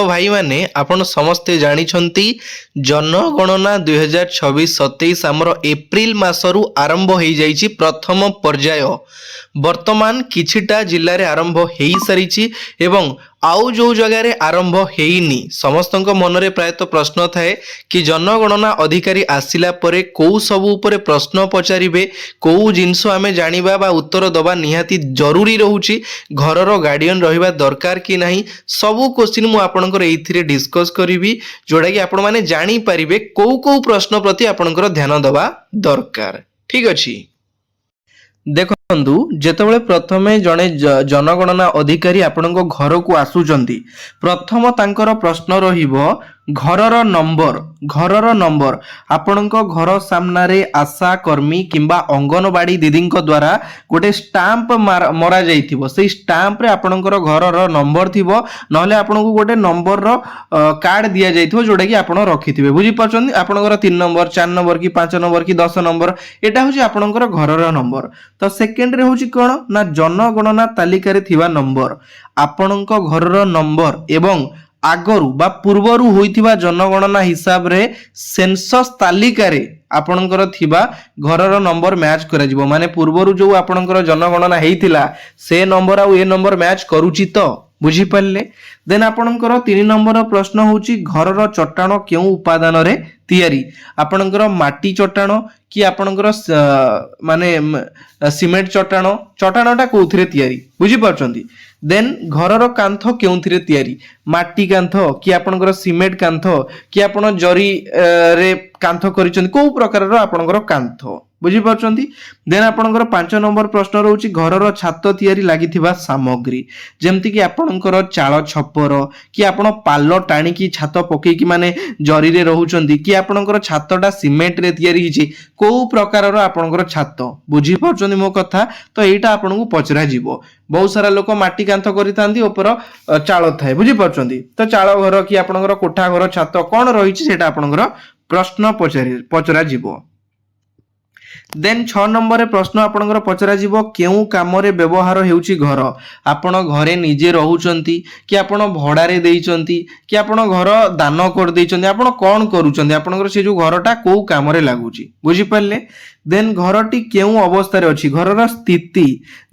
तो भाई माने आपण समस्ते जानिछंती जनगणना 2026-27 आमर एप्रिल मासरू आरंभ हो जाइछि प्रथम पर्याय। वर्तमान किछिटा जिल्ला रे आरंभ हेई सारिछि एवं आउ जो जगह रे आरंभ हेइनी समस्तक मनरे प्रायतः प्रश्न थाए कि जनगणना अधिकारी आसिला परे को सब उपरे प्रश्न पचारिबे को जिनस आमे जानिबा बा उत्तर दबा निहाती जरूरी रहूछि घरर गार्डियन रहिबा दरकार कि नाही सबु क्वेश्चन मु आपनकर एथिरे डिस्कस करिवि जोडा कि आपण माने जानि परिबे को प्रश्न प्रति आपनकर ध्यान दबा दरकार। ठीक अछि। देखंतु जेतेबेले प्रथमे जणे जनगणना अधिकारी आपणको घर को आसुचंती प्रथम तांकर प्रश्न रहिबो घरर नंबर आपणको घर सामना रे आशा कर्मी किंबा अंगनवाड़ी दीदी द्वारा गोटे स्टाम्प मरा जाइथिबो सेही स्टाम्प रे आपणकर घरर नंबर थिबो नहले आपणको गोटे नंबर रो कार्ड दिया जाइथिबो जोडा कि आपण रखिथिबे बुझी परछन आपणकर 3 नंबर 4 नंबर कि 5 नंबर कि 10 नंबर एटा होची आपणकर घरर नंबर। तो सेकेंड रे होची कोन ना जनगणना तालिका रे थिबा नंबर आपणको घरर नंबर एवं आगरु बा पूर्वरु होइथिबा जनगणना हिसाब रे सेंसस तालिका रे आपणकर थिबा घरर नंबर मैच करा जिवो माने पूर्वरु जो आपणकर जनगणना हेइथिला से नंबर आ ए नंबर मैच करूची तो बुझी पाले। देन आपणकर 3 नंबर प्रश्न होची घरर चट्टाण केउ उपादान रे तयारी आपणकर माटी चट्टाण कि आपणकर माने सिमेंट चट्टाणटा कोउथिरे तयारी बुझी परछंती। देन घरर कांथ केउथिरे तयारी माटी कांथ कि आपणकर सिमेंट कांथ कि आपण जरी रे कांथ करिसंती को प्रकारर आपणकर कांथ बुझी परछंती। देन आपणकर 5 नंबर प्रश्न रहउची घरर छात तयारी लागिथिबा सामग्री जेमति कि आपणकर चाळ छप्पर कि आपण पाल टाणी कि छात पकेई कि माने जरी रे रहउचंती कि आपणकर छातटा सिमेंट रे तयारी हिची को प्रकारर आपणकर छात बुझी परछंती मो कथा। तो एटा आपणकु पचरा जिवो बहुत सारा लोक माटी कांथ करितांती ऊपर चाळ थाए बुझी परछंती तो चाळ घर कि आपणकर कोठा घर छात कोन रहिची सेटा आपणकर प्रश्न पचरा जिवो। देन 6 नंबर प्रश्न आपणकर पचरा जिवो केउ काम रे व्यवहार हेउची घर आपण घरे निजे रहउचंती कि आपण भड़ा रे देइचंती कि आपण घर दान कर देइचंती आपण कोन करूचंती आपणकर से जो घरटा को काम रे लागुची बुझी पाले। देन घरटी केउ अवस्था रे अछि घरर स्थिति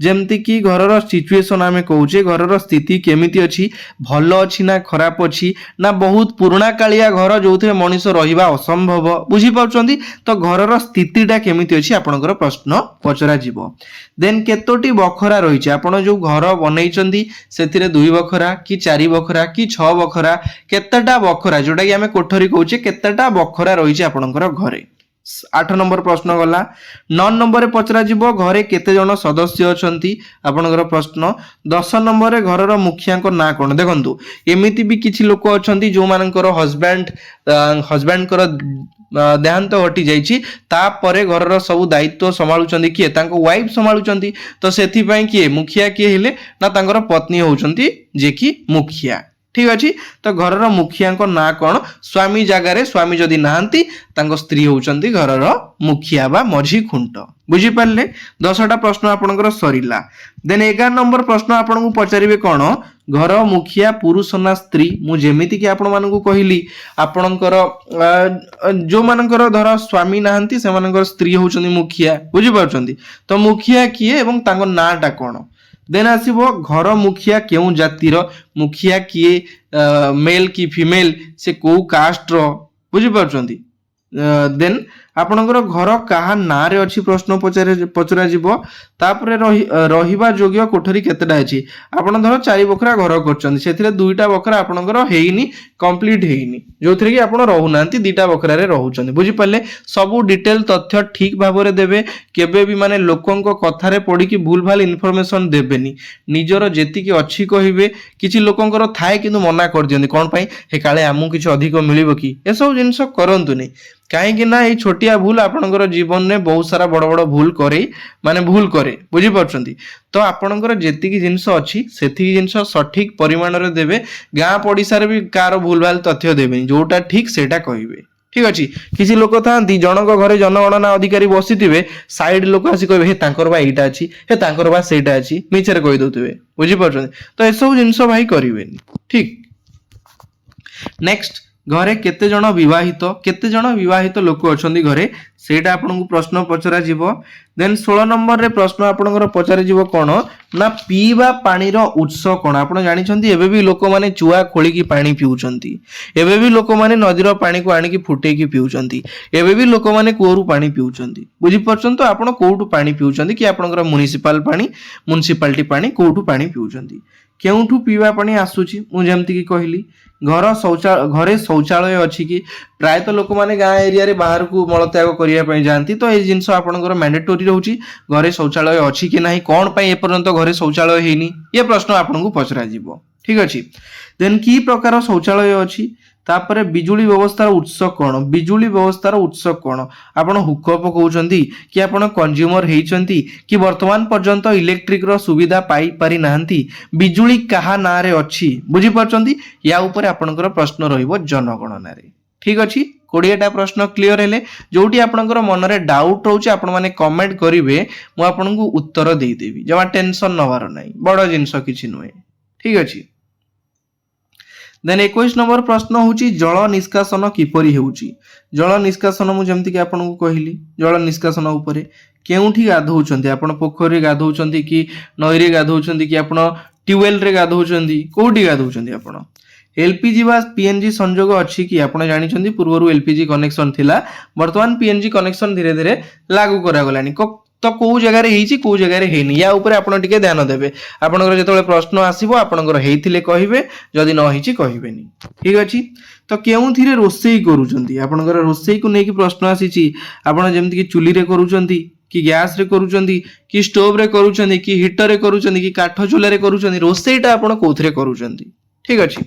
जेमति कि घरर सिचुएशन आमे कहूचे घरर स्थिति केमिति अछि भल अछि ना खराब अछि ना बहुत पुराना कालिया घर जोथे मनुष्य रहिबा असंभव बुझी पाउचंती तो घरर स्थितिटा केमिति अछि आपणकर प्रश्न पचरा जिवो। देन केतोटी बखरा रहिছে आपण जो घर बनैचंती सेथिरे 2 बखरा कि 4 बखरा कि 6 बखरा केतेटा बखरा जोटा कि आमे कोठरी कहूचे केतेटा बखरा रहिছে आपणकर घरे। 8 नंबर प्रश्न गला। 9 नंबर रे पचरा जिवो घरे केते जण सदस्य अछंती आपणकर प्रश्न। 10 नंबर रे घरर मुखिया को ना कोन देखंतु एमिति भी किछि लोक अछंती जो मानकर हस्बैंड कर देहांत घटी जाइछि तापरे घरर सब दायित्व संभाळुचंती किए तांको वाइफ संभाळुचंती तो सेथि पई किए मुखिया किए हेले ना तांकर पत्नी होउचंती जे कि मुखिया। ठीक अछि तो घरर मुखिया को ना कोन स्वामी जगह रे स्वामी जदी नाहंती तांको स्त्री होउचंती घरर मुखिया बा मझी खुंट बुझी पाले। 10टा प्रश्न आपणकर सरिला। देन 11 नंबर प्रश्न आपणकु पचारिबे कोन घर मुखिया पुरुष ना स्त्री मु जेमिति कि आपण मानकु कहिली आपणकर जो मानकर धर स्वामी नाहंती से मानकर स्त्री होउचंती मुखिया बुझी पाउचंती तो मुखिया किए एवं तांको नाटा कोन। देन आसीबो घर मुखिया केउ जातिर मुखिया किए मेल की फीमेल से को कास्ट रो बुझी पाउचंती। देन आपणकर घर कहा ना रे अछि प्रश्न पचरा जिवो तापरे रहिबा योग्य कोठरी केतेटा अछि आपण धर 4 बखरा घर करचंती सेथिरे 2टा बखरा आपणकर हेइनी कंप्लीट हेइनी जोथरे कि आपण रहउनांती 2टा बखरा रे रहउचंती बुझी पाले। सब डिटेल तथ्य ठीक भाबरे देबे केबे भी माने लोकंको कथा रे पडी कि भूल भाल इन्फॉर्मेशन देबेनी निजर जेति कि अछि कहिबे किछि लोकंकर थाए किंतु मना कर दियंती कोन पई हे काळे आमु किछि अधिक मिलिबो कि ए सब जिंस करंतुनी काहे कि ना ए छोटिया भूल आपणकर जीवन में बहुत सारा बड़ बड़ भूल करे माने भूल करे बुझी परछंती तो आपणकर जेति कि जिंस अछि सेति कि जिंस सठिक परिमाण रे देबे गां पडिसा रे भी कार भूल भाल तथ्य देबे जोटा ठीक सेटा कहिबे। ठीक अछि किछि लोक थांती जनक घरे जनगणना अधिकारी बसिथिबे साइड लोक आसी कहबे हे तांकर बा एटा अछि हे तांकर बा सेटा अछि मिछरे कहि दउथिबे बुझी परछंती तो ए सब जिंस भाई करिवेनी। ठीक नेक्स्ट घरे केते जण विवाहित लोक अछंती घरे सेटा आपनकु प्रश्न पचरा जिवो। देन 16 नंबर रे प्रश्न आपनकर पचारे जिवो कोन ना पीवा पानी रो उत्स कोन। आपण जानि छंती एबे भी लोक माने चुआ खोली की पानी पिउचंती, एबे भी लोक माने नदीर पानी को आनी की फुटे की पिउचंती, एबे भी लोक माने कुओरु पानी पिउचंती। बुझी परछन तो आपण कोउटु पानी पिउचंती कि आपनकर म्युनिसिपालिटी पानी कोउटु पानी पिउचंती, केउठु पीवा पानी आसुची। मु जेमति की कहली घरे शौचालय अच्छी कि प्रायतः लोक मैंने गाँ एरिया रे बाहर को मलत्याग करने जाती, तो ये जिनस आपंकर मैंडेटोरी रोचे घरे शौचालय अच्छी कि ना कौन पाई एपर्यंत घरे शौचालय हैनी ये प्रश्न आपको पचरा जीवो। ठीक अच्छे। देन की प्रकार शौचालय अच्छी तापर बिजुली व्यवस्थार उत्स कौन, बिजुली व्यवस्थार उत्स कौन, आपण हुकअप कहउचंती कि आपण कंज्यूमर हेइचंती कि वर्तमान पर्यंत इलेक्ट्रिक रो सुविधा पाई पारि नाहंती, बिजुली कहा ना रे अच्छी। बुझी परचंती या ऊपर आपनकर प्रश्न रहिबो जनगणना रे। ठीक अछि। 20टा प्रश्न क्लियर हेले जोटी आपनकर मन रे डाउट रहउची आपण माने कमेंट करिवे, मु आपनकु उत्तर देई देबी, जमा टेंशन नवार नाही, बड़ जिंस किछि नोए। ठीक अछि। देन 21 नंबर प्रश्न होची जल निष्कासन किपरि हेउची। जल निष्कासन मु जेमति कि आपनको कहली जल निष्कासन उपरे केउठी गाधौचंती, आपण पोखरी गाधौचंती कि नई रे गाधौचंती कि आपण ट्यूबवेल रे गाधौचंती, कोठी गाधौचंती आपण। एलपीजी वा पीएनजी संयोग अछि कि आपण जानि छंती पूर्वरु एलपीजी कनेक्शन थिला, वर्तमान पीएनजी कनेक्शन धीरे धीरे लागू करा गलानी, तो को जगह रे हेची को जगह रे हेनी या ऊपर आपण टिके ध्यान देबे। आपनकर जेतले प्रश्न आसीबो आपनकर हेइथिले कहिबे, जदि न हेची कहिबेनी। ठीक अछि। तो केउथिरे रोसेई करूचंती, आपनकर रोसेई को नेकी प्रश्न आसीची, आपण जेमति कि चुली रे करूचंती कि गैस रे करूचंती कि स्टोव रे करूचंती कि हीटर रे करूचंती कि काठ चूल्हा रे करूचंती, रोसेईटा आपण कोथिरे करूचंती। ठीक अछि।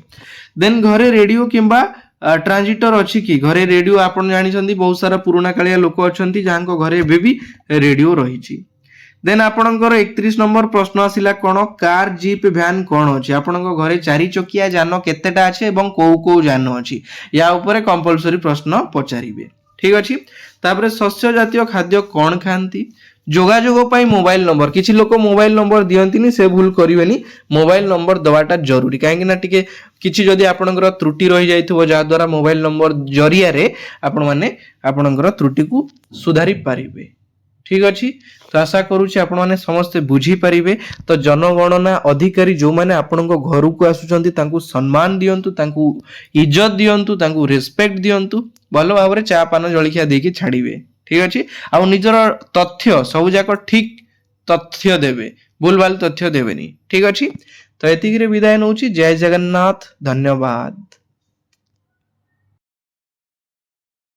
देन घरे रेडियो किंबा ट्रांजिटर अच्छी कि घरे रेडियो आपण जानि छंती बहुत सारा पुराना कालिया लोक अछंती जाहां घरे एबे भी रेडियो रहिछि। देन आपणकर 31 नंबर प्रश्न आसिला कोन कार जीप भ्यान कोन अछि। आपणक घरे चारि चकिया जान केतेटा अछि एवं को जान अछि, या ऊपर कंपलसरी प्रश्न पचारिबे। ठीक अछि। तापर शस्य जातीय खाद्य कोन खांती, जोगाजोग पाई मोबाइल नंबर, किछि लोक मोबाइल नंबर दियंतिनी, से भूल करिवेनी, मोबाइल नंबर दवाटा जरूरी, काहेकि ना टिके किछि जदि आपणकर त्रुटि रहि जाइथिबो जा द्वारा मोबाइल नंबर जरिया रे आपण माने आपणकर त्रुटि को सुधारी पारिबे। ठीक अछि। तो आशा करूछि आपण माने समस्त बुझी पारिबे। तो जनगणना अधिकारी जो माने आपणको घर को आसुचंती तांकु सम्मान दियंतु, तांकु इज्जत दियंतु, तांकु रिस्पेक्ट दियंतु, भलो भाबरे चा पान जळखिया देकी छाडिबे। ठीक अछि। आ निजर तथ्य सब जाक ठीक तथ्य देबे, भूलभाल तथ्य देबेनी। ठीक अछि। तो एतिकी रे विदाय नउची। जय जगन्नाथ। धन्यवाद।